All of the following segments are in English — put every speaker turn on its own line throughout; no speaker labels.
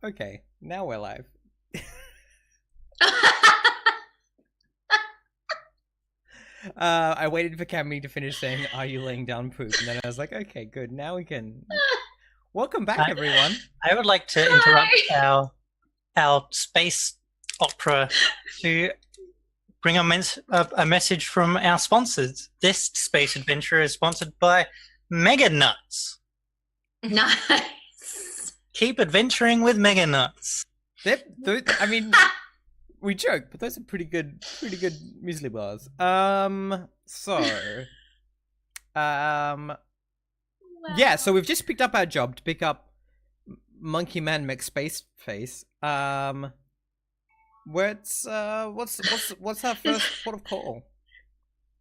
Okay, now we're live. I waited for Cammy to finish saying, "Are you laying down poop?" And then I was like, "Okay, good. Now we can." Welcome back, everyone.
I would like to interrupt our space opera to bring a message from our sponsors. This space adventure is sponsored by Mega Nuts.
Nice.
Keep adventuring with Mega Nuts.
I mean, we joke, but those are pretty good muesli bars. Yeah, so we've just picked up our job to pick up Monkey Man McSpace Face. What's our first port of call?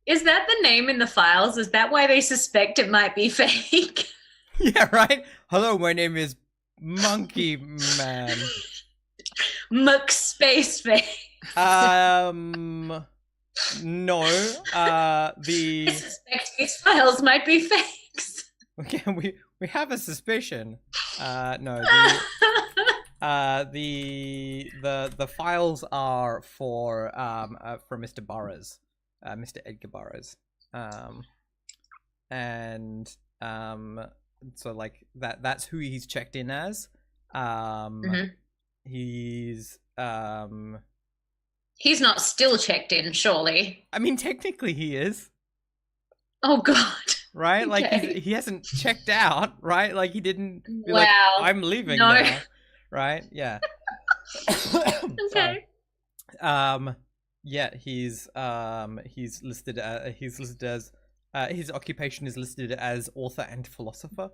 Is that the name in the files? Is that why they suspect it might be fake?
Yeah, right? Hello, my name is Monkey Man.
McSpace Face.
No.
I suspect these files might be fakes.
Okay, we have a suspicion. No. The files are for Mr. Burrows, Mr. Edgar Burrows, and so like that's who he's checked in as. He's
not still checked in, surely.
I mean, technically he is.
Oh God.
Right? Like
Okay.
he hasn't checked out, right? Like he didn't be
Wow.
like, I'm leaving
No.
now. Right? Yeah.
Okay.
Yeah, he's listed as his occupation is listed as author and philosopher.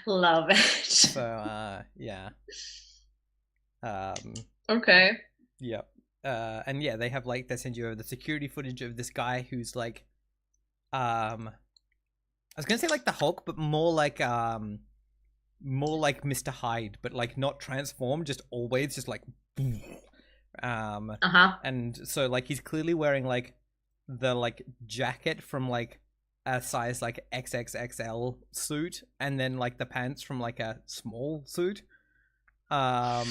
Love it.
So yeah.
Okay.
Yep. And yeah, they send you over the security footage of this guy who's like I was gonna say like the Hulk, but more like Mr. Hyde, but like not transformed, just always just like and so like he's clearly wearing like the like jacket from like a size like XXXL suit, and then like the pants from like a small suit, and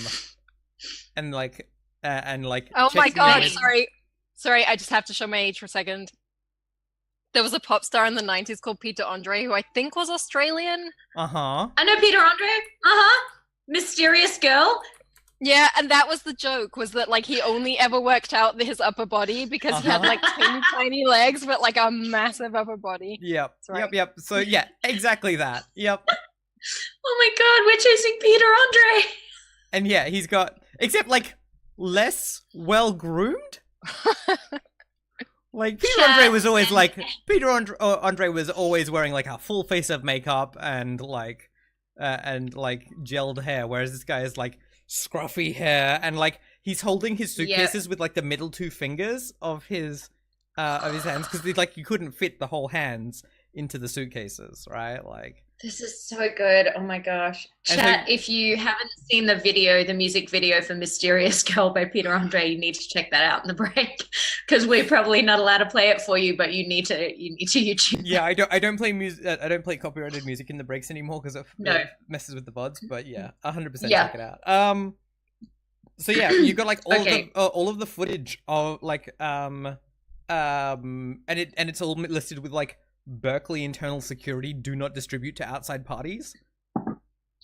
like
oh my god,
in.
sorry, I just have to show my age for a second. There was a pop star in the 90s called Peter Andre, who I think was Australian.
Uh-huh.
I know Peter Andre. Mysterious girl.
Yeah, and that was the joke, was that like he only ever worked out his upper body because he had like tiny legs, but like a massive upper body.
Yep.
Right.
Yep. So yeah, exactly that. Yep.
Oh my god, we're chasing Peter Andre.
And yeah, he's got, except like less well groomed. Like Peter Andre was always like Andre was always wearing like a full face of makeup and like gelled hair, whereas this guy is like scruffy hair, and like he's holding his suitcases with like the middle two fingers of his hands, because like you couldn't fit the whole hands into the suitcases, right? Like
this is so good. Oh my gosh. Chat, if you haven't seen the music video for Mysterious Girl by Peter Andre, you need to check that out in the break, because we're probably not allowed to play it for you, but you need to YouTube.
Yeah, I don't play music. I don't play copyrighted music in the breaks anymore because it messes with the VODs. But yeah, 100% check it out. So yeah, you've got like all of the footage of like and it's all listed with like Berkeley internal security, do not distribute to outside parties.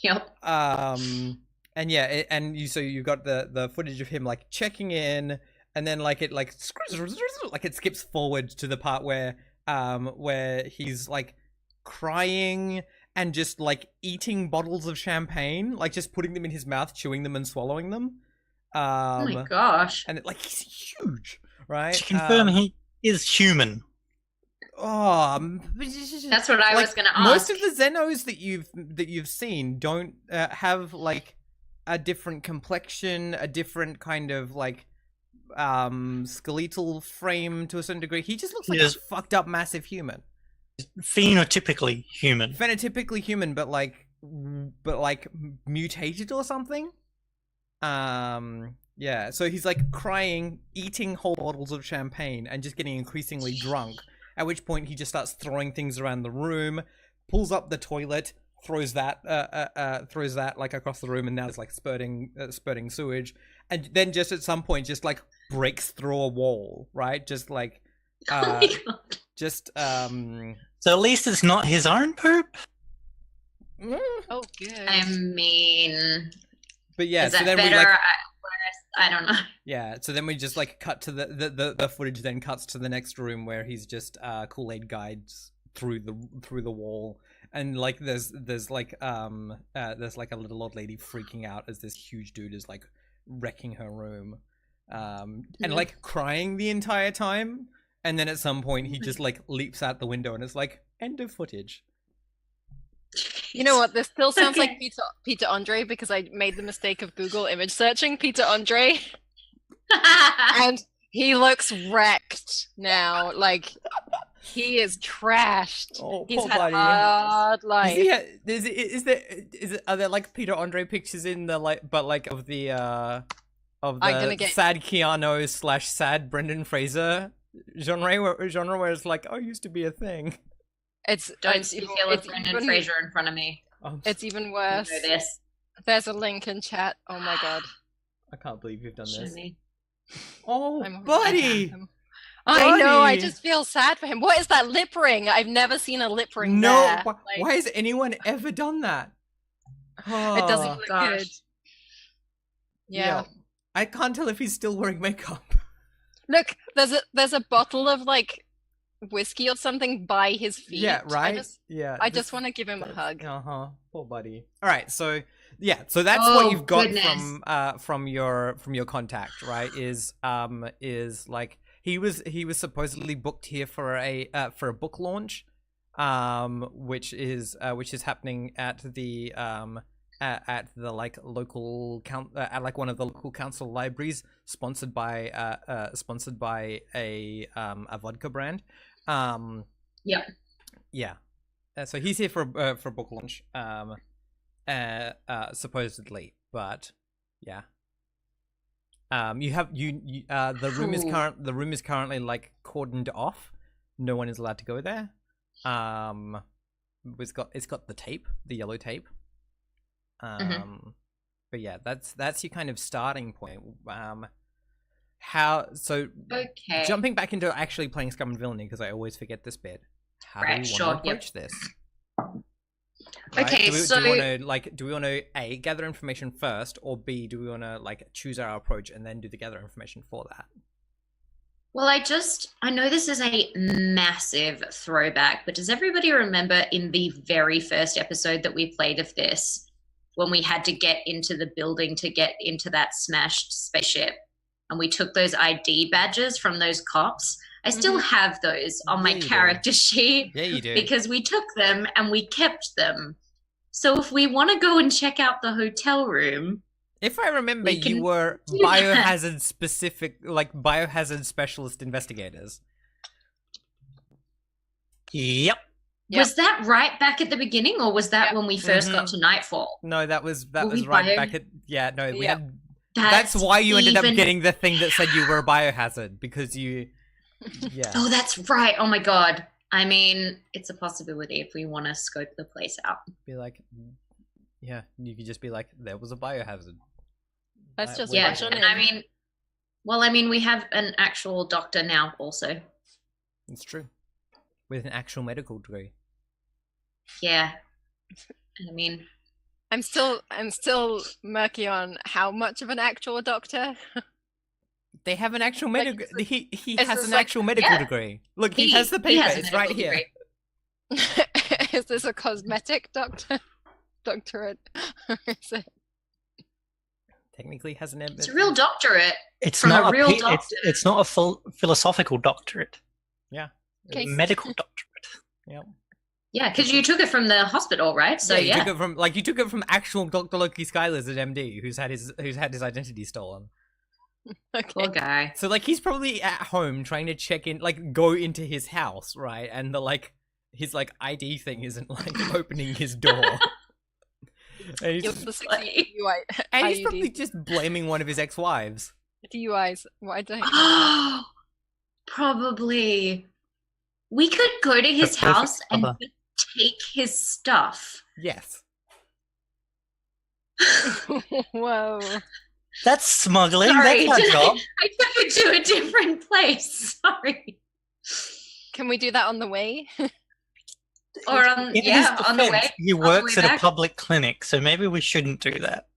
Yep.
And yeah, so you've got the footage of him like checking in, and then like it like it skips forward to the part where he's like crying and just like eating bottles of champagne, like just putting them in his mouth, chewing them and swallowing them.
Oh my gosh.
And he's huge, right?
To confirm, he is human.
Oh,
that's what I was gonna ask.
Most of the Xenos that you've seen don't have like a different complexion, a different kind of like skeletal frame to a certain degree. He just looks like a fucked up massive human.
Phenotypically human.
Phenotypically human, but like mutated or something. Yeah. So he's like crying, eating whole bottles of champagne, and just getting increasingly drunk. At which point he just starts throwing things around the room, pulls up the toilet, throws that like across the room, and now it's like spurting sewage, and then just at some point just like breaks through a wall, right? Just like
Oh my God.
just
So at least it's not his own poop.
Oh, good.
I mean,
but yeah,
is
so
that
then
better?
we like
Worse? I don't know.
yeah, so then we just like cut to the footage then cuts to the next room where he's just Kool-Aid guides through the wall, and like there's like a little old lady freaking out as this huge dude is like wrecking her room, and like crying the entire time, and then at some point he just like leaps out the window and it's like end of footage.
You know what? This still sounds like Peter Andre because I made the mistake of Google image searching Peter Andre, and he looks wrecked now. Like he is trashed.
Oh,
He's
poor
had
buddy.
a hard life.
Are there like Peter Andre pictures in the like, but like of the
I'm gonna get-
sad Keanu / sad Brendan Fraser genre where it's like, oh, used to be a thing.
It's
Don't
it's
you
even-
feel a
it's
Brendan
even-
Fraser in front of me?
It's even
You
worse.
know this.
There's a link in chat. Oh my god.
I can't believe you've done
Show
this.
me.
Oh,
I'm-
buddy!
I know. I
Buddy!
just feel sad for him. What is that lip ring? I've never seen a lip ring.
No,
there.
why has anyone ever done that?
It doesn't
Oh,
look
gosh.
good. Yeah.
I can't tell if he's still wearing makeup.
Look, there's a bottle of like whiskey or something by his feet.
Yeah, right?
I just want to give him a hug.
Uh-huh. Poor buddy. All right, so yeah, so that's
Oh,
what you've got
goodness.
from your contact, right? Is like he was supposedly booked here for a book launch, which is happening at the like local at like one of the local council libraries, sponsored by a vodka brand.
Yeah.
Yeah. So he's here for book launch, supposedly, but yeah. The room is
Cool.
the room is currently like cordoned off. No one is allowed to go there. It's got the tape, the yellow tape. But yeah, that's your kind of starting point.
Okay.
Jumping back into actually playing Scum and Villainy, because I always forget this bit. How
Right,
do we
sure,
want to
yep.
approach this?
Okay,
do
so-
we want to A, gather information first, or B, do we want to like choose our approach and then do the gather information for that?
Well, I know this is a massive throwback, but does everybody remember in the very first episode that we played of this, when we had to get into the building to get into that smashed spaceship, and we took those ID badges from those cops? I still have those on my
Yeah, you do.
character sheet
Yeah, you do.
because we took them and we kept them. So if we want to go and check out the hotel room,
If I remember,
we
you
can
were
do that.
biohazard specific, like biohazard specialist investigators.
Yep.
Yep.
was that right back at the beginning, or was that
Yep.
when we 1st got to Nightfall?
No, that was
Were we
right
bio-
back at we
Yeah.
had. That's why you ended up
even-
getting the thing that said you were a biohazard, because you. Yeah.
Oh, that's right. Oh my god. I mean, it's a possibility if we want to scope the place out.
Be like, yeah, you could just be like, there was a biohazard.
Let's just
Wait,
Yeah,
watch on
and
in.
I mean, well, I mean, we have an actual doctor now also.
It's true. With an actual medical degree.
Yeah. I mean,
I'm still murky on how much of an actual doctor.
They have an actual
Like,
medical. He
it's
has
just
an
like-
actual medical
yeah.
degree. Look, he has the paper.
has a
It's right
medical
here.
degree.
Is this a cosmetic doctorate? Is it?
Technically has an.
It's a real doctorate.
It's
From a
not
real
it's,
doctor.
it's not a full philosophical doctorate.
Yeah.
Okay.
Medical doctorate.
Yeah.
Yeah, because you took it from the hospital, right? So
you
yeah.
took it from actual Dr. Loki Skylers at MD, who's had his identity stolen.
Poor
Okay.
guy.
So like he's probably at home trying to check in, like go into his house, right? And his ID thing isn't like opening his door. And he's,
Give us the DUI.
and he's
IUD.
probably just blaming one of his ex-wives.
DUIs. Why don't
Oh, probably. We could go to his
perfect
house and
cover.
take his stuff
Yes.
Whoa.
That's smuggling.
Sorry,
That's our job.
I took it to a different place. Sorry.
Can we do that on the way?
Or
In his
on the way.
defense, he
on the
works
way
at a
back.
public clinic, so maybe we shouldn't do that.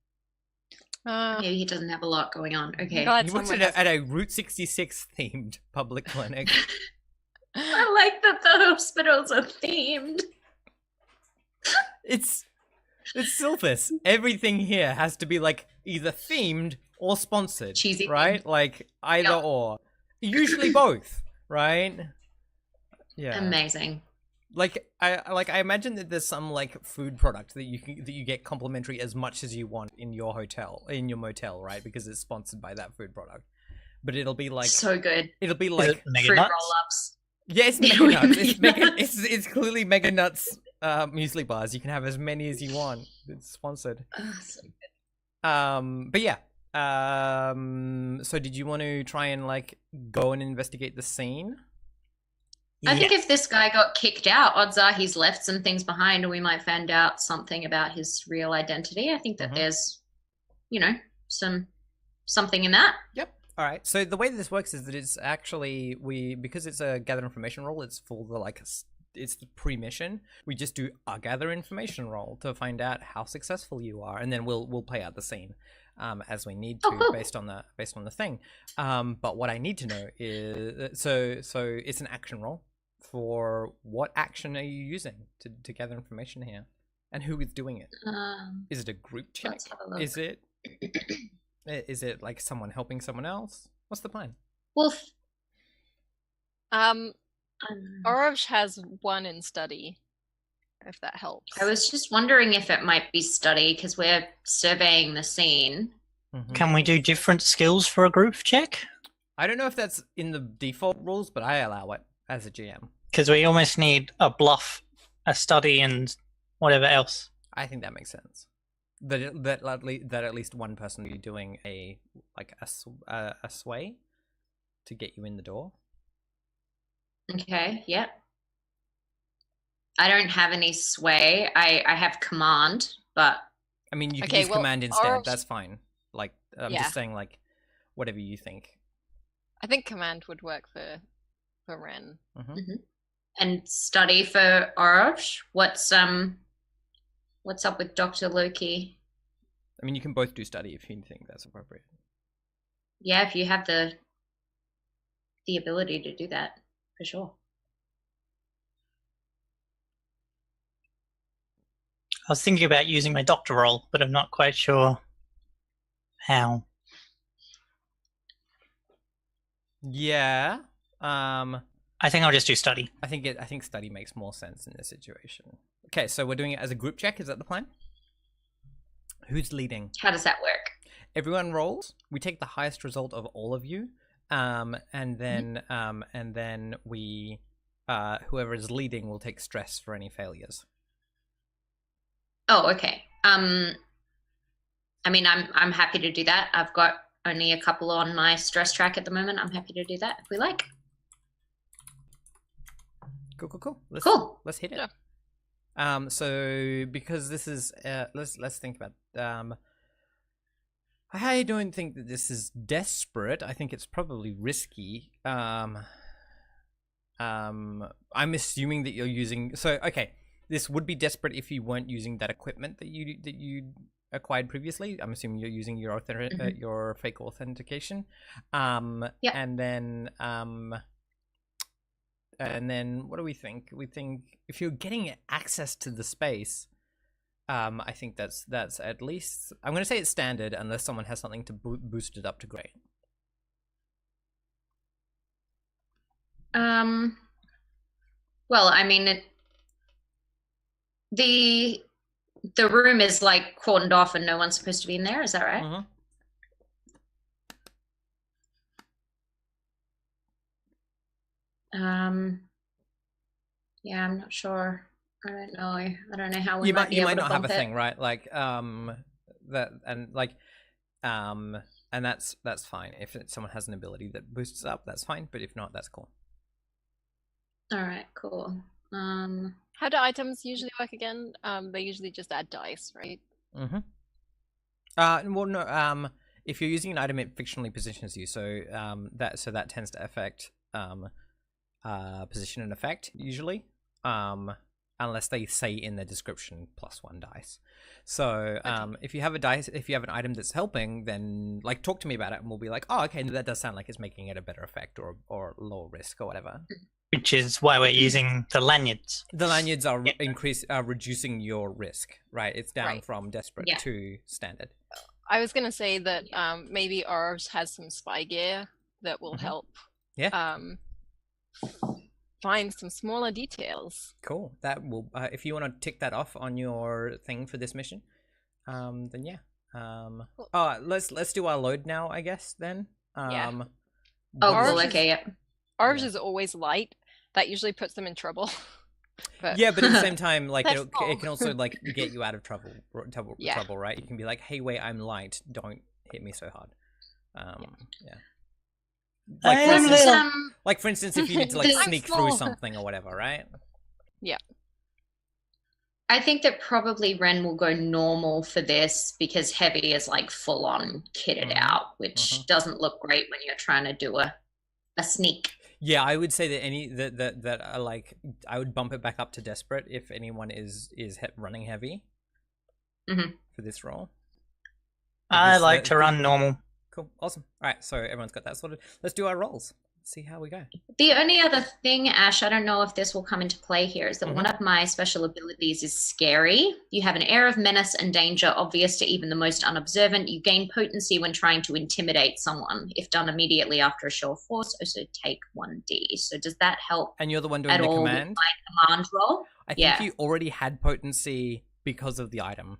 Maybe he doesn't have a lot going on. Okay.
God,
He works
someone
at a Route 66 themed public clinic.
I like that the hospitals are themed.
It's Silphus. Everything here has to be like either themed or sponsored.
Cheesy
right?
themed.
Like either
Yep.
or. Usually both, right? Yeah.
Amazing.
Like I imagine that there's some like food product that you get complimentary as much as you want in your motel, right? Because it's sponsored by that food product. But it'll be like
So good.
it'll be
Is
like
it Mega
Fruit
Nuts?
roll-ups.
yeah, it's
Yeah,
Mega Nuts.
Mega
It's clearly Mega Nuts muesli bars. You can have as many as you want. It's sponsored.
Oh, so good.
But yeah. So did you want to try and like go and investigate the scene?
I think
Yes.
if this guy got kicked out, odds are he's left some things behind and we might find out something about his real identity. I think that
Mhm.
there's, something in that.
Yep. All right. So the way that this works is that it's actually because it's a gather information roll. It's for the it's the pre-mission. We just do a gather information roll to find out how successful you are, and then we'll play out the scene as we need to
Oh, cool.
based on the thing. But what I need to know is so it's an action roll. For what action are you using to gather information here, and who is doing it? Is it a group check?
Let's have a look.
Is it like someone helping someone else? What's the plan?
Well,
Orange has one in study, if that helps.
I was just wondering if it might be study because we're surveying the scene.
Mhm.
Can we do different skills for a group check?
I don't know if that's in the default rules, but I allow it as a GM.
Because we almost need a bluff, a study, and whatever else.
I think that makes sense. That at least one person will be doing a sway to get you in the door.
Okay, yeah. I don't have any sway. I have command, but
I mean, you can
Okay,
use
well,
command instead.
Orange-
That's fine. Like I'm
Yeah.
just saying, like whatever you think.
I think command would work for Ren.
and study for Oroch. What's up with Dr. Loki?
I mean, you can both do study if you think that's appropriate.
Yeah, if you have the ability to do that, for sure.
I was thinking about using my doctor roll, but I'm not quite sure how.
Yeah.
I think I'll just do study.
I think study makes more sense in this situation. Okay, so we're doing it as a group check. Is that the plan? Who's leading?
How does that work?
Everyone rolls. We take the highest result of all of you, and then we, whoever is leading, will take stress for any failures.
Oh, okay. I mean, I'm happy to do that. I've got only a couple on my stress track at the moment. I'm happy to do that if we like.
Cool.
Cool.
Let's hit it.
Yeah.
So because this is, let's think about. I don't think that this is desperate. I think it's probably risky. I'm assuming that you're using. So okay, this would be desperate if you weren't using that equipment that you acquired previously. I'm assuming you're using your your fake authentication.
Yeah.
And then what do we think? We think if you're getting access to the space, I think that's at least, I'm going to say it's standard unless someone has something to boost it up to great.
Well, I mean, the room is like cordoned off and no one's supposed to be in there. Is that right?
Mm-hmm.
Yeah, I'm not sure. I don't know. I don't know how we
You
might be
might
able to
not have a
bump it.
thing, right? Like that and that's fine. If someone has an ability that boosts up, that's fine. But if not, that's cool.
All right, cool.
How do items usually work again? They usually just add dice, right?
Mm-hmm. Well, no. If you're using an item, it fictionally positions you. So that tends to affect position and effect usually. Unless they say in the description +1 dice. So if you have an item that's helping, then like talk to me about it, and we'll be like, oh, okay, that does sound like it's making it a better effect or lower risk or whatever.
Which is why we're using the lanyards.
The lanyards are reducing your risk, right? It's down from desperate
Yeah.
to standard.
I was gonna say that maybe ours has some spy gear that will help.
Yeah.
Find some smaller details.
Cool. That will, if you want to tick that off on your thing for this mission, then yeah.
Cool.
Oh, let's do our load now, I guess. Then.
Yeah.
Oh,
Ours
cool.
is-
Okay, yeah.
Ours
Yeah.
is always light. That usually puts them in trouble. But
Yeah, but at the same time, like
That's
it
all.
can also like get you out of trouble,
Yeah.
trouble, right? You can be like, hey, wait, I'm light. Don't hit me so hard. Yeah.
I am
What's,
little.
Like for instance, if you need to like
I'm
sneak through
small.
something or whatever, right?
I think that probably Ren will go normal for this because heavy is like full on kitted out, which doesn't look great when you're trying to do a sneak.
Yeah, I would say that that are like I would bump it back up to desperate if anyone is running heavy for this role.
I
Because
like to run normal.
Cool, awesome. All right, so everyone's got that sorted. Let's do our rolls. See how we go.
The only other thing, Ash, I don't know if this will come into play here, is that one of my special abilities is scary. You have an air of menace and danger obvious to even the most unobservant. You gain potency when trying to intimidate someone. If done immediately after a show of force, also take 1d. So does that help
And you're the one doing
at
the
all
command.
with my command roll?
I think
Yeah.
you already had potency because of the item.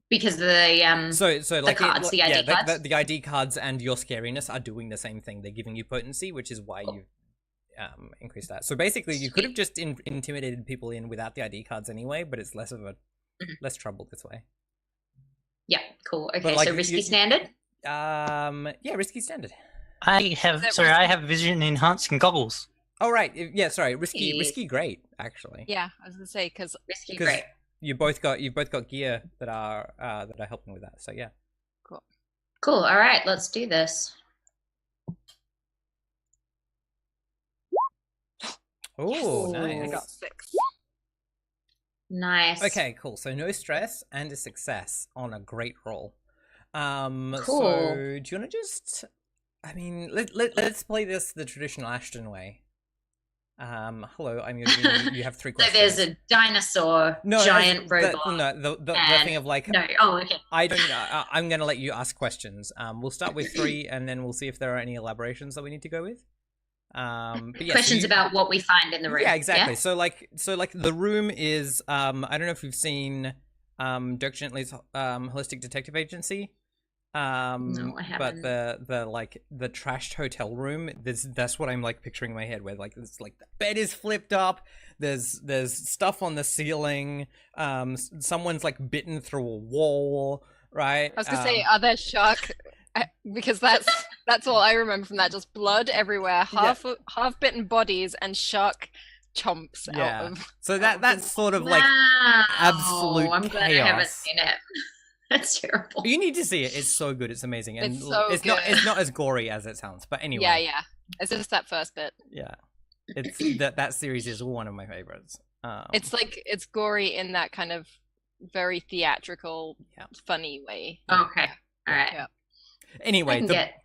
Because the
So like
cards, the ID cards?
the ID cards and your scariness are doing the same thing. They're giving you potency, which is why you increase that. So basically, you could have just intimidated people in without the ID cards anyway, but it's less of a less trouble this way.
Yeah, cool. Okay,
like,
so risky standard.
Yeah, risky standard.
I have vision enhancing goggles.
Oh right, yeah. Sorry, risky,
Yeah.
risky, great actually.
yeah, I was gonna say because
Risky,
'Cause
great.
you've both got gear that are helping with that. So yeah.
Cool. All right, let's do this.
Oh,
Yes.
I
nice.
got 6.
Nice.
Okay, cool. So no stress and a success on a great roll. So
Cool.
do you want to just? I mean, let's play this the traditional Ashton way. Hello, I'm your genie. You have 3
So
questions.
there's a dinosaur, giant robot.
The
and-
thing of like
No. Oh, okay.
I don't. I'm gonna let you ask questions. We'll start with 3, and then we'll see if there are any elaborations that we need to go with. But yeah,
Questions about what we find in the room.
Yeah, exactly. So like the room is I don't know if you've seen Dirk Gently's Holistic Detective Agency.
No, I
But
haven't.
the trashed hotel room, that's what I'm like picturing in my head, where like it's like the bed is flipped up, there's stuff on the ceiling, someone's like bitten through a wall, right?
I was gonna say, are there shark? Because that's all I remember from that. Just blood everywhere, half bitten bodies, and shark chomps
Yeah.
out of.
So
out of
that's
the-
sort of like
Wow.
absolute
I'm glad I haven't
chaos.
seen it. That's terrible.
You need to see it. It's so good. It's amazing, and
It's so
it's
good.
not as gory as it sounds. But anyway,
Yeah. It's just that first bit.
yeah. It's that series is one of my favorites.
It's gory in that kind of very theatrical,
Yeah.
funny way.
Okay. All right.
Yeah.
Anyway,
I can get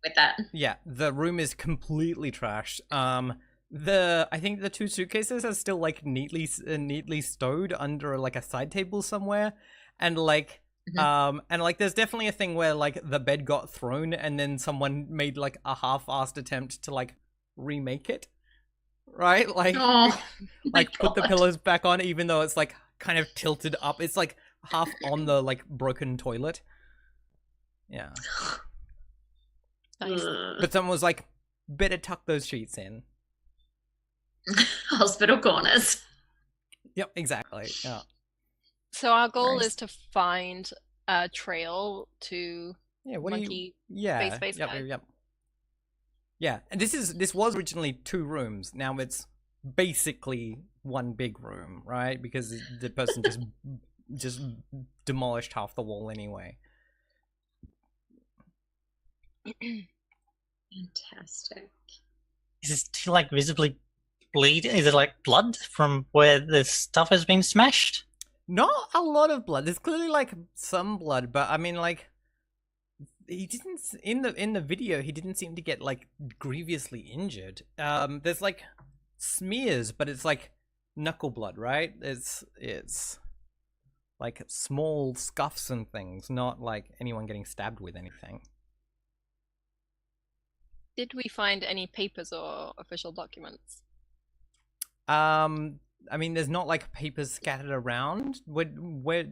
with that.
yeah, the room is completely trashed. I think the 2 suitcases are still like neatly stowed under like a side table somewhere, and like there's definitely a thing where like the bed got thrown and then someone made like a half-assed attempt to like remake it, right? Like
Oh,
like
my
put the
God.
pillows back on even though it's like kind of tilted up. It's like half on the like broken toilet. Yeah.
Nice.
Ugh.
But someone was like, better tuck those sheets in.
Hospital corners.
Yep, exactly. Yeah.
So our goal
Nice.
is to find a trail to
Yeah, what do you
monkey.
Yeah.
Space
yep,
guy.
yep. Yeah. And this was originally 2 rooms. Now it's basically one big room, right? Because the person just demolished half the wall anyway.
Fantastic.
Is it still like visibly bleed? Is it like blood from where the stuff has been smashed?
Not a lot of blood. There's clearly like some blood, but I mean, like, he didn't in the video. He didn't seem to get like grievously injured. There's like smears, but it's like knuckle blood, right? It's like small scuffs and things, not like anyone getting stabbed with anything.
Did we find any papers or official documents?
I mean, there's not like papers scattered around. Where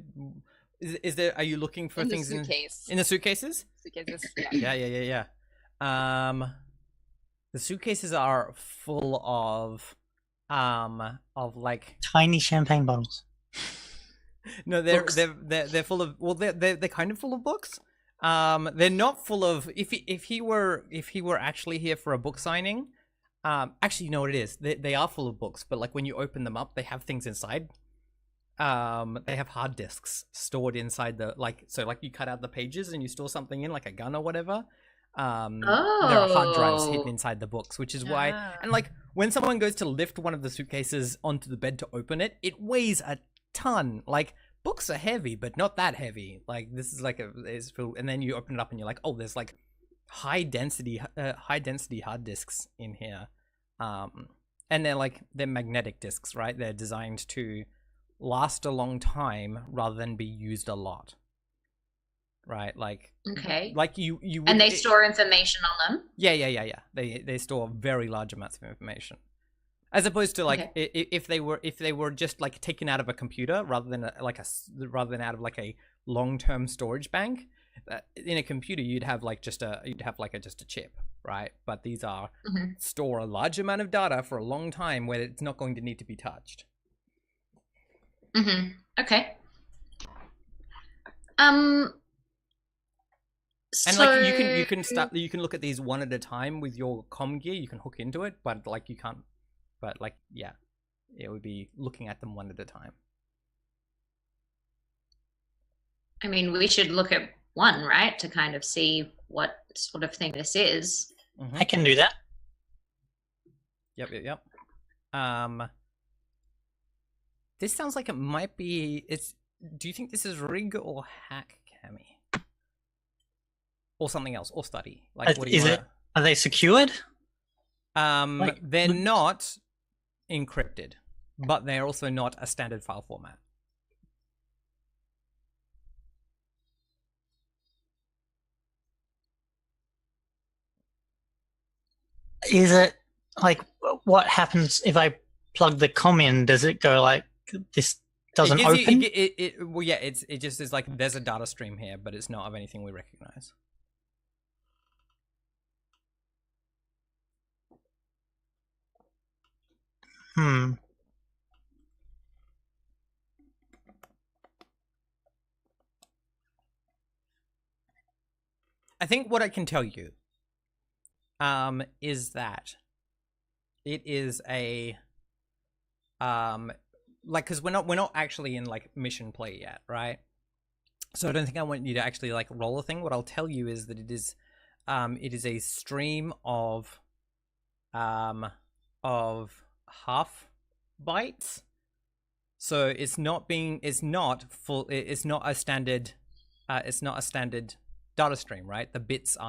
is there? Are you looking for things
the suitcase.
in the suitcases?
Suitcases.
Yeah. The suitcases are full of like
tiny champagne bottles.
No, they're full of, well, they're kind of full of books. They're not full of, if he were actually here for a book signing. Actually, you know what it is? They are full of books, but like when you open them up, they have things inside. They have hard disks stored inside the, like, so like you cut out the pages and you store something in, like a gun or whatever. There are hard drives hidden inside the books, which is why, and like when someone goes to lift one of the suitcases onto the bed to open it, it weighs a ton. Like, books are heavy, but not that heavy. Like, this is like is full, and then you open it up and you're like, oh, there's like high density hard disks in here, and they're magnetic disks, right? They're designed to last a long time rather than be used a lot, right? Like,
okay,
like you
and they store information on them.
Yeah. They store very large amounts of information, as opposed to like, okay, if they were just like taken out of a computer rather than out of like a long-term storage bank. In a computer, you'd have just a chip, right? But these are store a large amount of data for a long time where it's not going to need to be touched.
Okay.
And like you can look at these one at a time with your comm gear. You can hook into it, but like you can't. But like, yeah, it would be looking at them one at a time.
I mean, we should look at one, right, to kind of see what sort of thing this is.
I can do that.
Yep. This sounds like it might be. Do you think this is rig or hack, Cammy, or something else, or study? Like, what do you want?
Are they secured?
They're not encrypted, but they're also not a standard file format.
Is it like, what happens if I plug the comm in? Does it go like, this doesn't open?
Well, yeah, it just is like, there's a data stream here, but it's not of anything we recognize. I think what I can tell you is that it is a like, because we're not actually in like mission play yet, right? So I don't think I want you to actually like roll a thing. What I'll tell you is that it is a stream of half bytes. So it's not a standard data stream, right? The bits are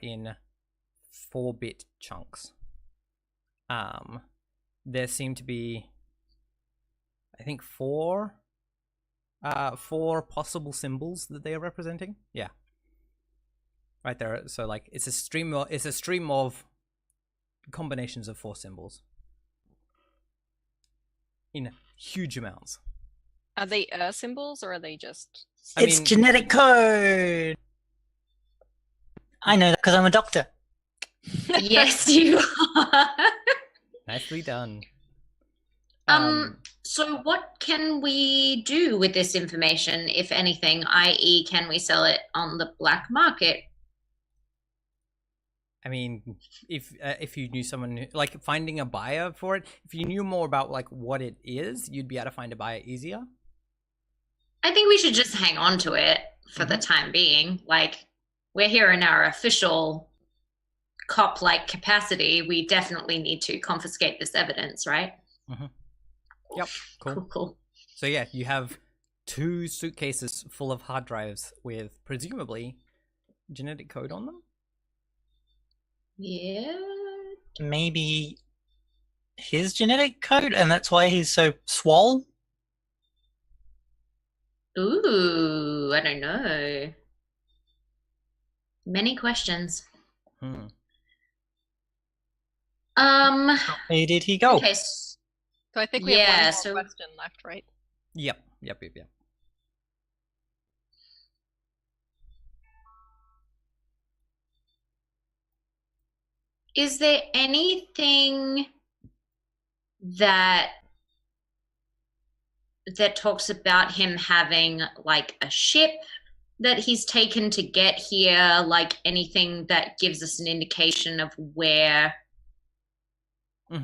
in 4-bit chunks. There seem to be, I think, four possible symbols that they are representing. Yeah, right there. So like, it's a stream of combinations of 4 symbols in huge amounts.
Are they symbols, or are they just?
It's genetic code. I know that because I'm a doctor.
Yes, you are.
Nicely done.
So what can we do with this information, if anything, i.e. can we sell it on the black market?
I mean, if you knew someone like finding a buyer for it, if you knew more about like what it is, you'd be able to find a buyer easier.
I think we should just hang on to it for the time being. Like, we're here in our official cop-like capacity. We definitely need to confiscate this evidence, right?
Yep.
Cool.
So yeah, you have 2 suitcases full of hard drives with presumably genetic code on them.
Yeah.
Maybe his genetic code, and that's why he's so swole?
Ooh, I don't know. Many questions.
Where did he go?
Okay.
So I think we have one more question left, right?
Yep.
Is there anything that talks about him having like a ship that he's taken to get here? Like anything that gives us an indication of where,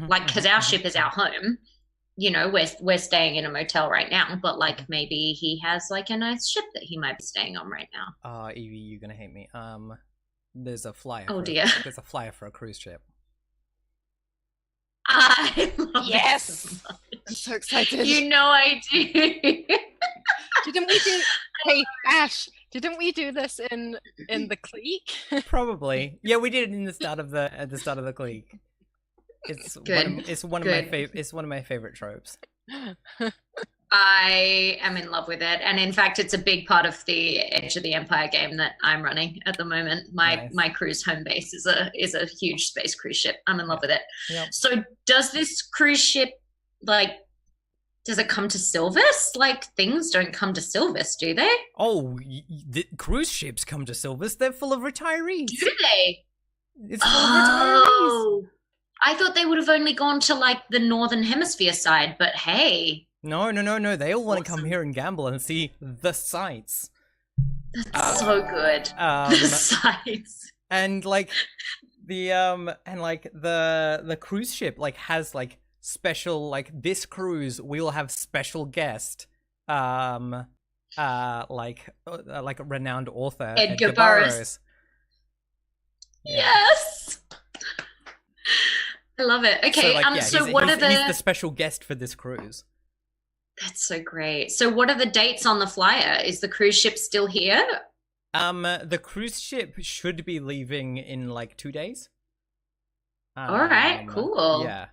like, because our ship is our home. You know, we're staying in a motel right now, but like maybe he has like a nice ship that he might be staying on right now.
Evie, you're gonna hate me. There's a flyer.
Oh dear.
There's a flyer for a cruise ship.
I love
Yes! I'm so excited.
You know I do.
Didn't we do... Hey, Ash, didn't we do this in the clique?
Probably. Yeah, we did it in the start of the clique. It's
Good.
It's one of my favorite tropes.
I am in love with it, and in fact, it's a big part of the Edge of the Empire game that I'm running at the moment. My cruise home base is a huge space cruise ship. I'm in love with it.
Yep.
So, does this cruise ship does it come to Silvis? Like, things don't come to Silvis, do they?
Oh, the cruise ships come to Silvis. They're full of retirees.
Do they?
It's full of retirees.
I thought they would have only gone to like the Northern Hemisphere side, but hey.
No. They all want to come here and gamble and see the sights.
That's so good. The sights.
And like the cruise ship like has like special, like, this cruise we'll have special guest like a renowned author
Edgar Burroughs. Yes. I love it. Okay, so what are
he's the special guest for this cruise.
That's so great. So what are the dates on the flyer? Is the cruise ship still here?
The cruise ship should be leaving in like 2 days.
All right, cool.
Yeah.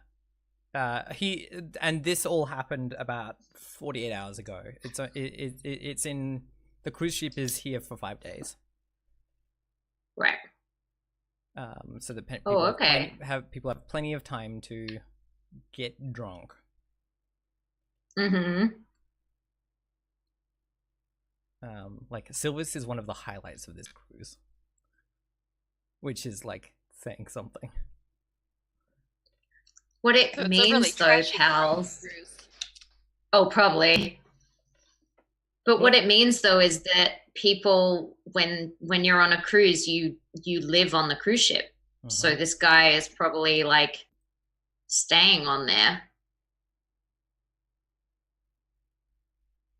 This all happened about 48 hours ago. It's in the cruise ship is here for 5 days.
Right.
So that
people
people have plenty of time to get drunk. Like Silvis is one of the highlights of this cruise, which is like saying something.
What it means, though, pals. Oh, probably. But what it means, though, is that people, when you're on a cruise, you live on the cruise ship. So this guy is probably like staying on there.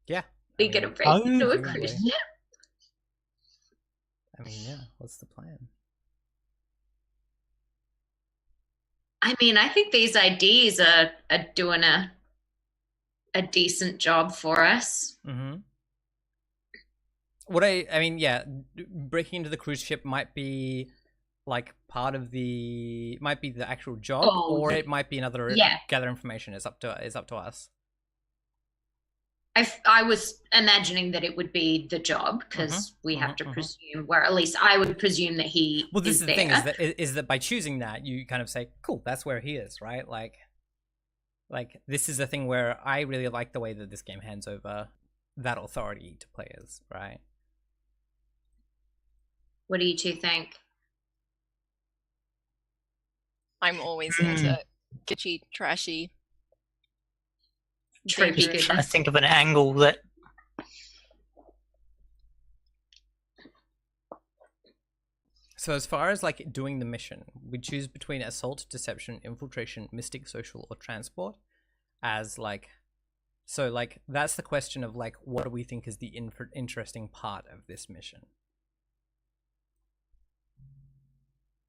Yeah.
We get a break into a cruise ship.
I mean, yeah. What's the plan?
I mean, I think these IDs are doing a decent job for us.
Breaking into the cruise ship might be like part of the actual job, or it might be another gather information. It's up to us.
I was imagining that it would be the job because we have to presume, or at least I would presume that he.
Well, this is the thing is that by choosing that, you kind of say, "Cool, that's where he is," right? Like this is the thing where I really like the way that this game hands over that authority to players, right?
What do you two think?
I'm always into kitschy, trashy.
Tropey
Just trying to think of an angle that.
So as far as like doing the mission, we choose between assault, deception, infiltration, mystic, social, or transport. As like, so like that's the question of like, what do we think is the interesting part of this mission?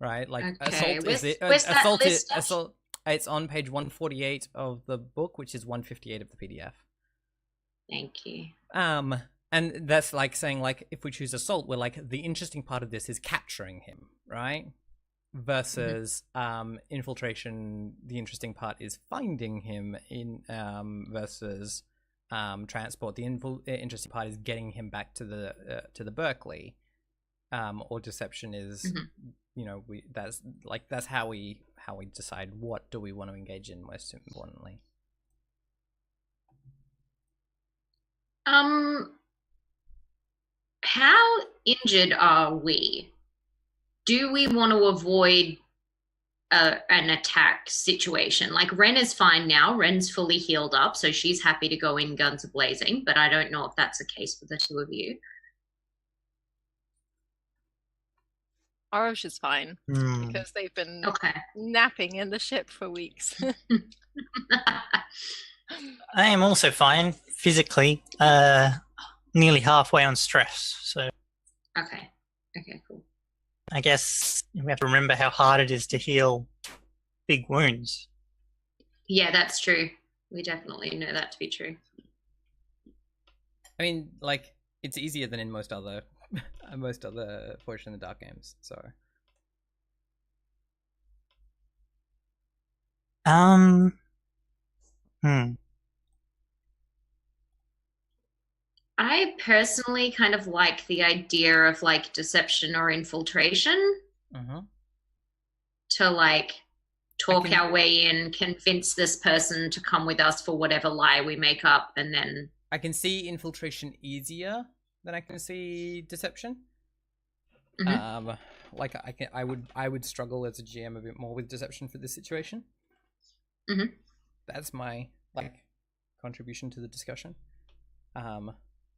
Right, like
Okay,
assault is it?
where's that
Assault is
list?
assault. It's on page 148 of the book, which is 158 of the PDF.
Thank you.
And that's like saying like if we choose assault, we're like the interesting part of this is capturing him, right? Versus infiltration, the interesting part is finding him in versus transport. The interesting part is getting him back to the Berkeley. Or deception is you know, that's how we decide what do we want to engage in most importantly.
How injured are we? Do we want to avoid an attack situation? Like Ren is fine now. Ren's fully healed up, so she's happy to go in guns blazing, but I don't know if that's the case for the two of you.
Orosh is fine because they've been napping in the ship for weeks.
I am also fine physically, nearly halfway on stress. So
Okay, cool.
I guess we have to remember how hard it is to heal big wounds.
Yeah, that's true. We definitely know that to be true.
I mean, like it's easier than in most other Fortune in the Dark games. So
I personally kind of like the idea of like deception or infiltration to like talk our way in, convince this person to come with us for whatever lie we make up, and then
I can see infiltration easier than I can see deception. Like I would struggle as a GM a bit more with deception for this situation. That's my like contribution to the discussion.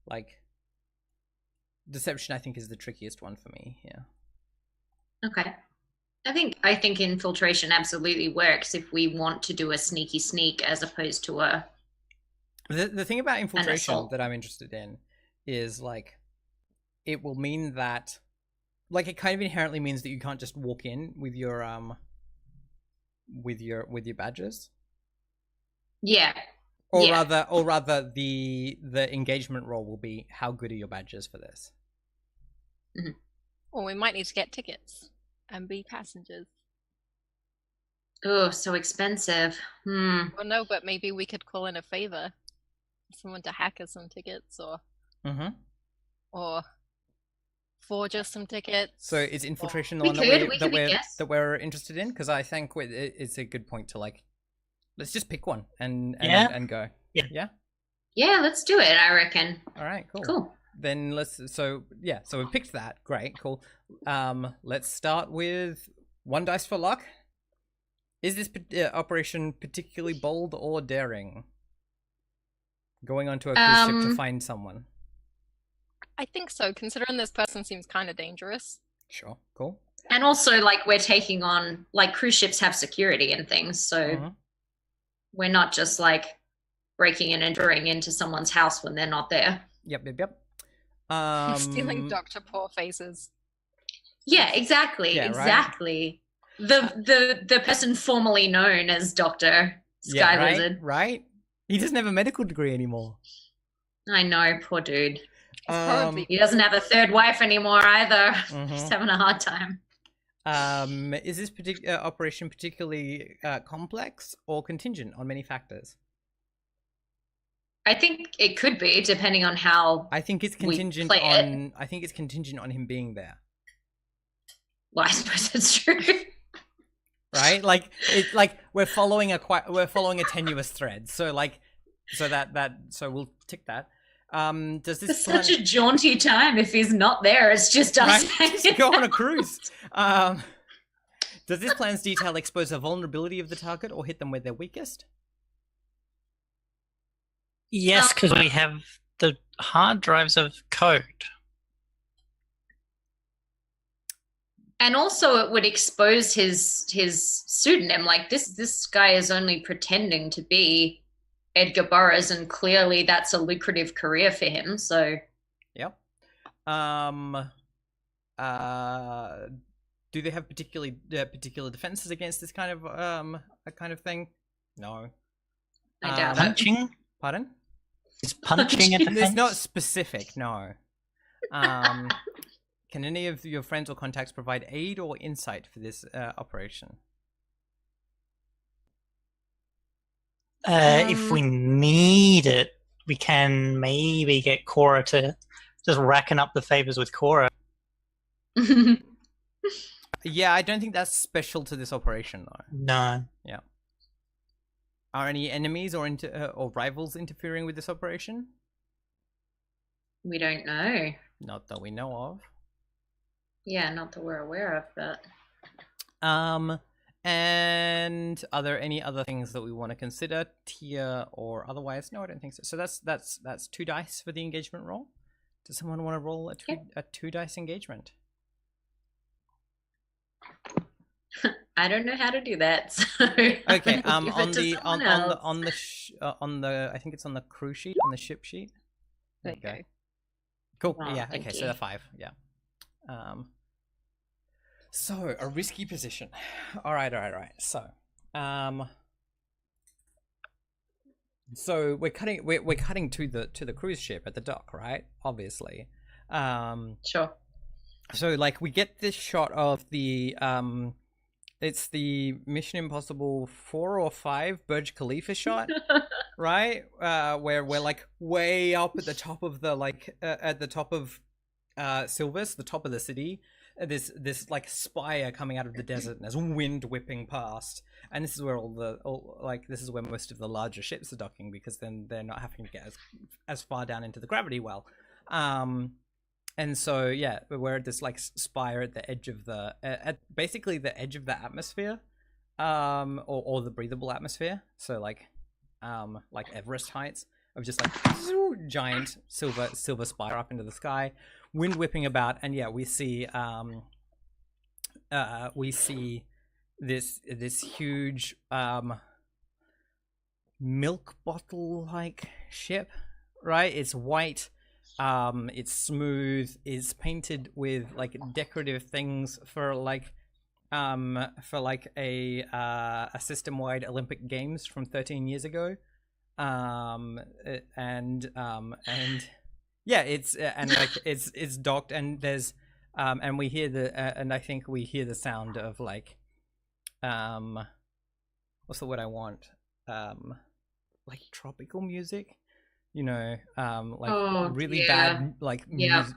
Like deception I think is the trickiest one for me. Yeah.
Okay. I think infiltration absolutely works if we want to do a sneaky sneak as opposed to a
the thing about infiltration that I'm interested in is like it will mean that like it kind of inherently means that you can't just walk in with your badges.
Yeah.
Or rather the engagement role will be how good are your badges for this?
Well, we might need to get tickets and be passengers.
Oh, so expensive.
Well, no, but maybe we could call in a favor, someone to hack us some tickets, or forge us some tickets.
So is infiltration the one that we're interested in? Because I think it's a good point to like, let's just pick one and go. Yeah.
Yeah, let's do it. I reckon.
All right, cool. Then so we've picked that. Great, cool. Let's start with 1 dice for luck. Is this operation particularly bold or daring? Going onto a cruise ship to find someone.
I think so, considering this person seems kind of dangerous.
Sure, cool.
And also, like, we're taking on, like, cruise ships have security and things, so we're not just, like, breaking and entering into someone's house when they're not there.
Yep.
Stealing Dr. Poor Faces.
Yeah, exactly.
Yeah,
exactly. Right? The person formerly known as Dr. Sky Lizard.
Right? He doesn't have a medical degree anymore.
I know, poor dude. He doesn't have a third wife anymore either. He's having a hard time.
Is this operation particularly complex or contingent on many factors?
I think it could be, depending on how.
I think it's contingent on. I think it's contingent on him being there.
Well, I suppose that's true.
Right, like it's like we're following a tenuous thread. So we'll tick that. Does this?
It's such a jaunty time if he's not there. It's just us.
Right? Just go on a cruise. Does this plan's detail expose a vulnerability of the target or hit them where they're weakest?
Yes, because we have the hard drives of code.
And also it would expose his pseudonym. Like this guy is only pretending to be Edgar Burroughs, and clearly that's a lucrative career for him. So
Yep. Do they have particular defenses against this kind of thing? No.
I doubt it.
Punching?
Pardon?
Is punching a defense?
It's not specific. No. Can any of your friends or contacts provide aid or insight for this operation?
If we need it, we can maybe get Cora to just racking up the favors with Cora.
Yeah, I don't think that's special to this operation, though.
No.
Yeah. Are any enemies or rivals interfering with this operation?
We don't know.
Not that we know of.
Yeah, not that we're aware of, but
and are there any other things that we want to consider, tier or otherwise? No, I don't think so. So that's 2 dice for the engagement roll. Does someone want to roll a 2 dice engagement?
I don't know how to do that. So
Okay.
on the
I think it's on the crew sheet, on the ship sheet. There you go.
Okay.
Cool.
Oh,
Yeah.
thank
Okay.
you.
So they're 5. Yeah. So a risky position. All right. So we're cutting to the cruise ship at the dock, right? Obviously.
Sure.
So like we get this shot of the it's the Mission Impossible 4 or 5 Burj Khalifa shot, right? Where we're like way up at the top of the at the top of Silvis, the top of the city. This like spire coming out of the desert, and there's wind whipping past, and this is where this is where most of the larger ships are docking, because then they're not having to get as far down into the gravity well. And so yeah, we're at this like spire at the edge of at basically the edge of the atmosphere, or the breathable atmosphere. So like Everest heights of just like giant silver spire up into the sky, wind whipping about, and yeah, we see this huge milk bottle like ship, right? It's white. It's smooth. It's painted with like decorative things for a system-wide Olympic Games from 13 years ago. And yeah, it's docked, and there's and we hear and I think we hear the sound of like what's the word I want, like tropical music. You know, really bad, like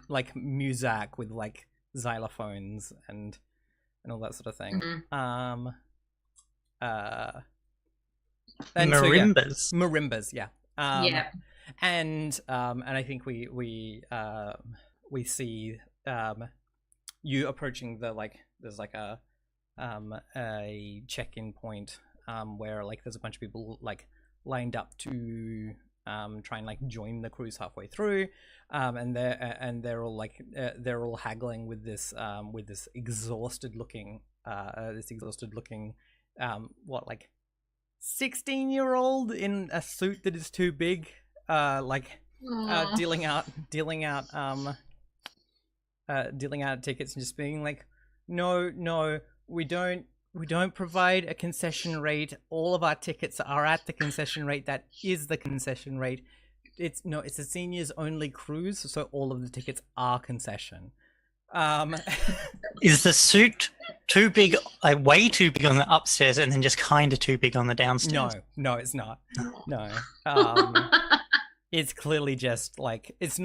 like muzak with like xylophones and all that sort of thing.
Mm-hmm.
And marimbas.
Marimbas, yeah.
Yeah.
And I think we see you approaching there's like a check-in point where like there's a bunch of people like lined up to try and like join the cruise halfway through, and they're all haggling with this exhausted looking 16-year-old in a suit that is too big, dealing out tickets and just being like, no, we don't provide a concession rate. All of our tickets are at the concession rate. That is the concession rate. It's a seniors only cruise, so all of the tickets are concession.
Is the suit too big, like way too big on the upstairs, and then just kind of too big on the downstairs?
No, it's not. No. It's clearly just like it's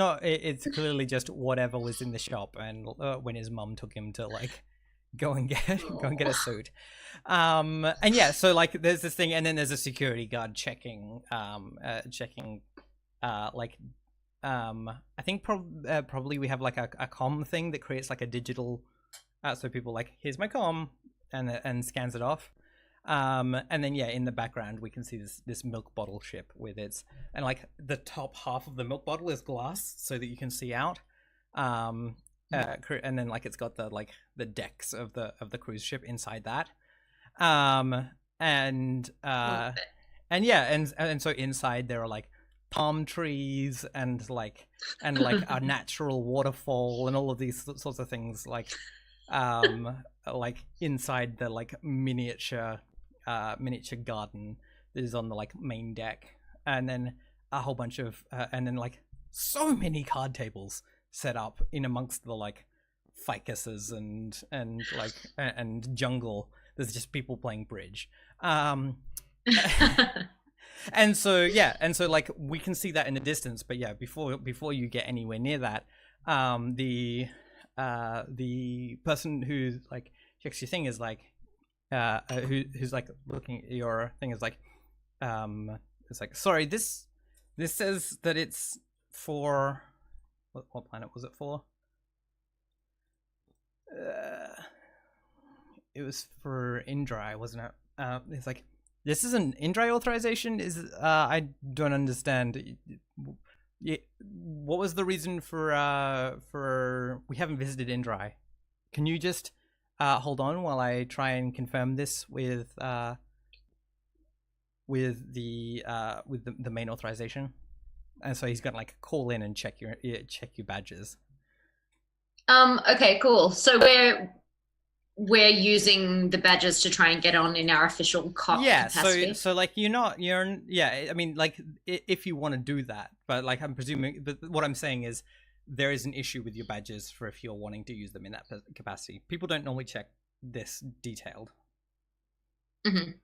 clearly just whatever was in the shop, and when his mum took him to like go and get a suit, and yeah, so like there's this thing, and then there's a security guard checking I think probably we have like a comm thing that creates like a digital, so people like, here's my comm, and scans it off. And then yeah, in the background we can see this milk bottle ship with its, and like the top half of the milk bottle is glass so that you can see out. and then like it's got the decks of the cruise ship inside that, and so inside there are like palm trees and like a natural waterfall and all of these sorts of things like inside the like miniature garden that is on the like main deck, and then a whole bunch of and then like so many card tables set up in amongst the like ficuses and jungle. There's just people playing bridge. And so like we can see that in the distance, but yeah, before you get anywhere near that, the person who like checks your thing is like who's like looking at your thing is like it's like, sorry, this says that it's for what planet was it for? It was for Indri, wasn't it? It's like, this is an Indri authorization? I don't understand. What was the reason for we haven't visited Indri? Can you just hold on while I try and confirm this with the main authorization? And so he's gonna like call in and check your badges.
Okay, cool. So we're using the badges to try and get on in our official capacity.
So like I mean, like if you want to do that, but like I'm presuming, but what I'm saying is there is an issue with your badges for if you're wanting to use them in that capacity. People don't normally check this detailed.
Mm-hmm.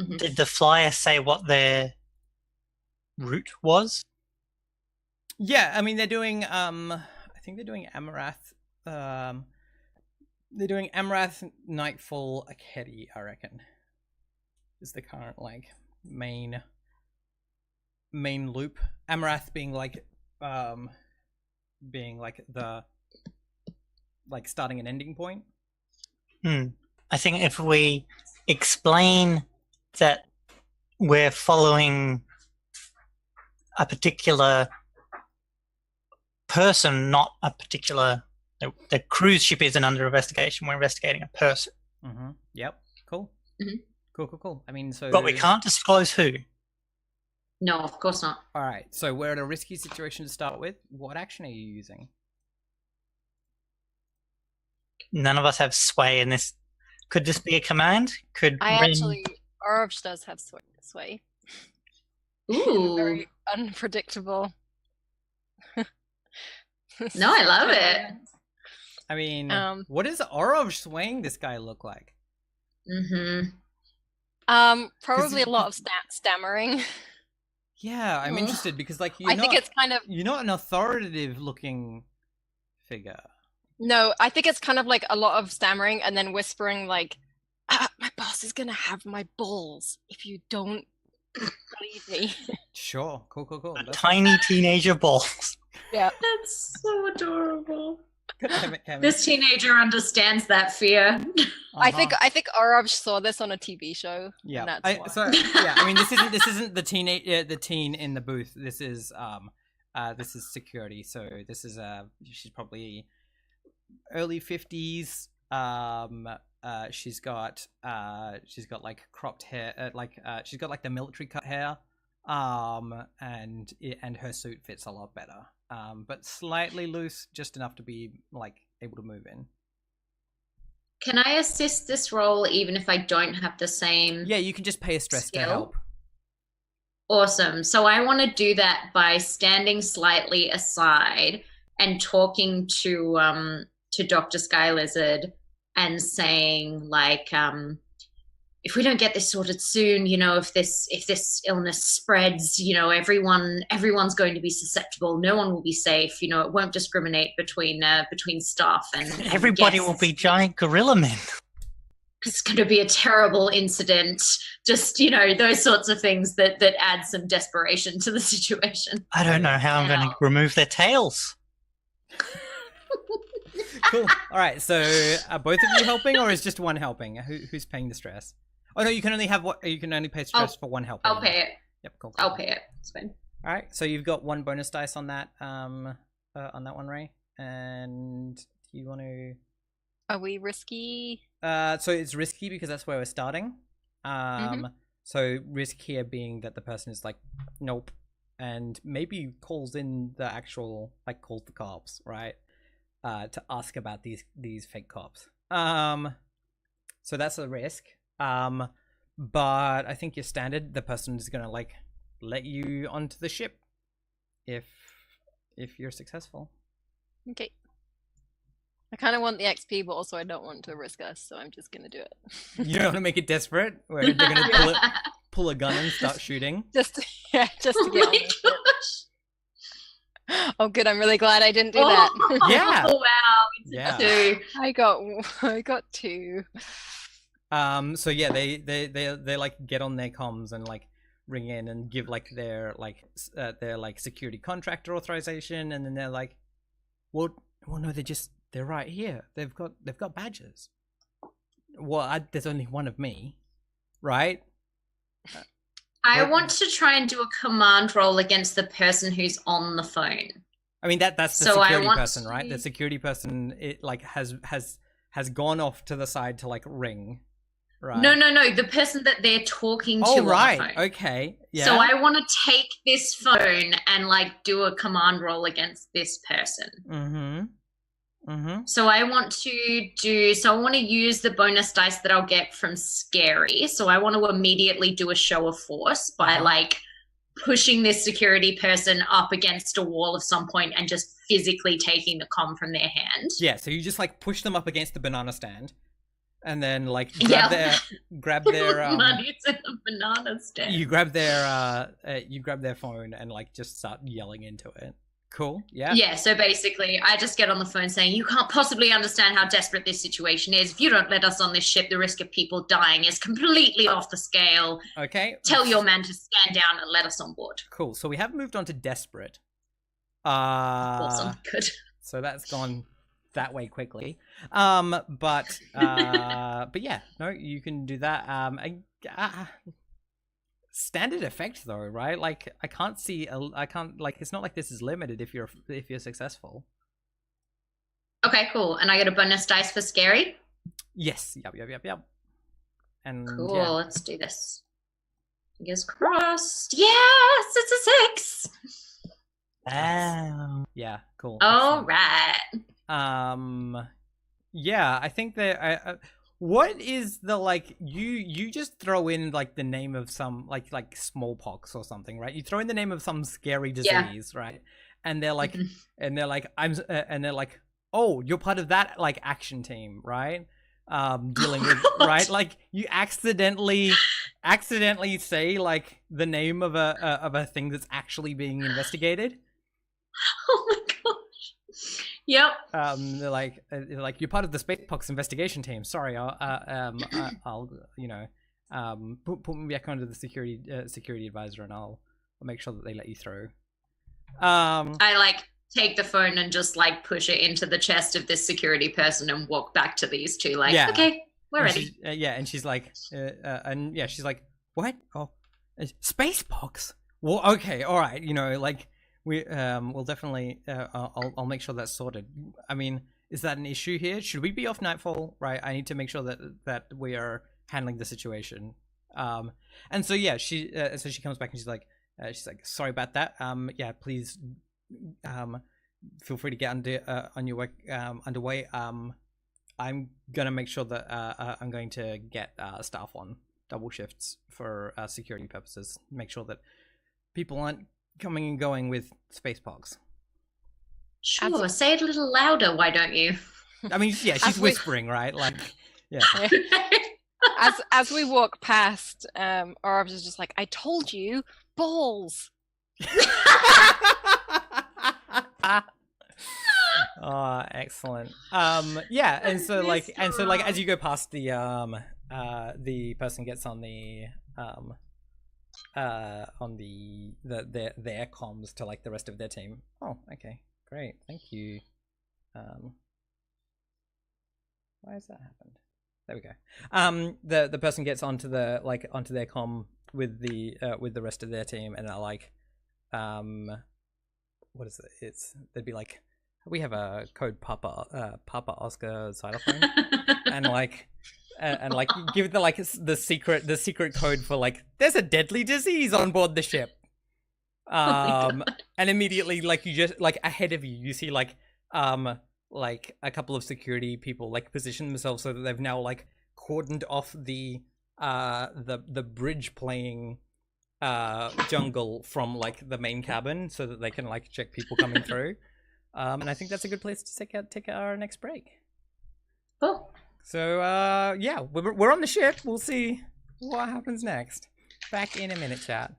Mm-hmm.
Did the flyer say what their route was?
Yeah, I mean they're doing I think they're doing Amarath. They're doing Amarath, Nightfall, Akedi, I reckon. Is the current like main loop. Amarath being like the like starting and ending point.
I think if we explain that we're following a particular person, not a particular... The cruise ship isn't under investigation. We're investigating a person.
Mm-hmm. Yep. Cool.
Mm-hmm.
Cool. I mean, so...
But we can't disclose who.
No, of course not.
All right. So we're in a risky situation to start with. What action are you using?
None of us have sway in this. Could this be a command?
Orovch does have sway.
Ooh.
Very unpredictable.
No, I love it.
I mean, what does Orovch swaying this guy look like?
Mm-hmm.
Probably a lot of stammering.
Yeah, I'm interested because like
I think it's kind of...
You're not an authoritative looking figure.
No, I think it's kind of like a lot of stammering and then whispering like, my boss is gonna have my balls if you don't believe me.
Sure, cool.
Tiny teenager balls.
Yeah,
that's so adorable.
Damn it,
this teenager understands that fear.
I think Orovch saw this on a TV show.
Yeah, I mean, this isn't the teen in the booth. This is security. So this is she's probably early 50s. She's got like cropped hair, she's got like the military cut hair, and her suit fits a lot better, but slightly loose, just enough to be like able to move in.
Can I assist this role even if I don't have the same?
Yeah, you can just pay a stress skill to help.
Awesome. So I want to do that by standing slightly aside and talking to Dr. Sky Lizard and saying like, if we don't get this sorted soon, you know, if this illness spreads, you know, everyone's going to be susceptible. No one will be safe. You know, it won't discriminate between staff and
everybody
guests.
will be giant gorilla men.
It's going to be a terrible incident. Just, you know, those sorts of things that add some desperation to the situation.
I don't know how I'm going to remove their tails.
Cool. All right. So are both of you helping, or is just one helping? Who's paying the stress? Oh no, you can only pay stress for one helper.
I'll pay it.
Yep. Cool.
I'll pay it. It's fine.
All right. So you've got one bonus dice on that one, Ray, And do you want to?
Are we risky?
So it's risky because that's where we're starting.
Mhm.
So risk here being that the person is like, nope, and maybe calls in the actual calls the cops, right? To ask about these fake cops. So that's a risk. But I think your standard, the person is gonna let you onto the ship if you're successful.
Okay. I kind of want the XP, but also I don't want to risk us, so I'm just gonna do it.
You don't want to make it desperate, where they're gonna pull a gun and start shooting.
just to get
Oh
on
my
the ship.
gosh.
Oh, good. I'm really glad I didn't do that.
Yeah.
Oh wow. It's
Yeah.
a 2.
I got 2.
So yeah, they like get on their comms and ring in and give their security contractor authorization, and then they're like, well no, they're right here. They've got badges. Well, there's only one of me, right?
I want to try and do a command roll against the person who's on the phone.
I mean that's the
So I
security
want
person, right?
to-
The security person has gone off to the side to ring, right?
No, the person that they're talking to
Oh
on
right,
the phone.
okay, yeah.
So I want to take this phone and do a command roll against this person. So I want to use the bonus dice that I'll get from Scary. So I want to immediately do a show of force by pushing this security person up against a wall of some point and just physically taking the comm from their hand.
Yeah, so you just push them up against the banana stand, and then grab their
money's in the banana stand.
You grab their phone and just start yelling into it. Cool. Yeah.
Yeah, so basically I just get on the phone saying, you can't possibly understand how desperate this situation is. If you don't let us on this ship, the risk of people dying is completely off the scale.
Okay.
Tell your man to stand down and let us on board.
Cool. So we have moved on to desperate.
Awesome. Good.
So that's gone that way quickly. But yeah, no, you can do that. Standard effect though, right? I can't see it's not like this is limited if you're successful.
Okay, cool. And I get a bonus dice for Scary?
Yes. Yep. And
cool,
yeah.
Let's do this. Fingers crossed. Yes, it's a 6.
Wow.
Yeah, cool.
All right.
Yeah, I think that what is the you just throw in the name of some like smallpox or something, right? You throw in the name of some scary disease, right? And they're like and they're like and they're like, "Oh, you're part of that action team, right?" Dealing with right? You accidentally say the name of a thing that's actually being investigated.
Oh my gosh. Yep.
They're like you're part of the Spacepox investigation team. Sorry, I'll put me back onto the security advisor, and I'll make sure that they let you through.
I take the phone and just push it into the chest of this security person and walk back to these two. Okay, we're ready.
And she's like, she's like, what? Oh, Spacepox. Well, okay, all right. We'll definitely. I'll make sure that's sorted. I mean, is that an issue here? Should we be off nightfall? Right. I need to make sure that we are handling the situation. And so yeah, she comes back and she's like, sorry about that. Yeah, please, feel free to get on your work underway. I'm gonna make sure that I'm going to get staff on double shifts for security purposes. Make sure that people aren't coming and going with Spacepox.
Sure, say it a little louder, why don't you?
I mean, yeah, she's whispering, right? Yeah.
As we walk past, Orbs is just like, I told you, balls.
Oh, excellent. Yeah, and so as you go past the person gets on their comms to the rest of their team. Oh, okay, great, thank you. Why has that happened? There we go. The person gets onto their comm with the rest of their team, and they're like, what is it? They'd be like, we have a code Papa Oscar xylophone, and like give the the secret code for like there's a deadly disease on board the ship. And immediately like you just like ahead of you see like a couple of security people like position themselves so that they've now like cordoned off the bridge playing jungle from like the main cabin so that they can like check people coming through. And I think that's a good place to take our next break.
Cool.
So yeah, we're on the ship. We'll see what happens next. Back in a minute, chat.